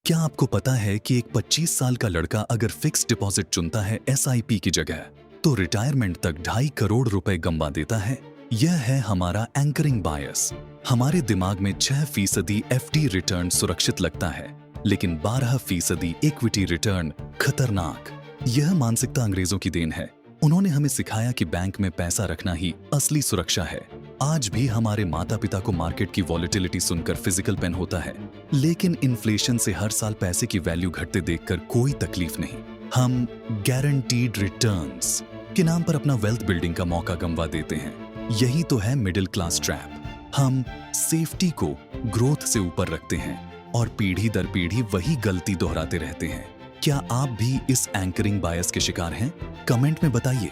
क्या आपको पता है कि एक 25 साल का लड़का अगर फिक्स डिपॉजिट चुनता है एसआईपी की जगह, तो रिटायरमेंट तक 2.5 करोड़ रुपए गंवा देता है? यह है हमारा एंकरिंग बायस। हमारे दिमाग में 6% एफडी रिटर्न सुरक्षित लगता है, लेकिन 12% इक्विटी रिटर्न खतरनाक। यह मानसिकता अंग्रेजों की देन है। उन्होंने हमें सिखाया कि बैंक में पैसा रखना ही असली सुरक्षा है। आज भी हमारे माता पिता को मार्केट की वॉलेटिलिटी सुनकर फिजिकल पेन होता है, लेकिन इन्फ्लेशन से हर साल पैसे की वैल्यू घटते देखकर कोई तकलीफ नहीं। हम गारंटीड रिटर्न्स के नाम पर अपना वेल्थ बिल्डिंग का मौका गंवा देते हैं। यही तो है मिडिल क्लास ट्रैप। हम सेफ्टी को ग्रोथ से ऊपर रखते हैं और पीढ़ी दर पीढ़ी वही गलती दोहराते रहते हैं। क्या आप भी इस एंकरिंग बायस के शिकार हैं? कमेंट में बताइए।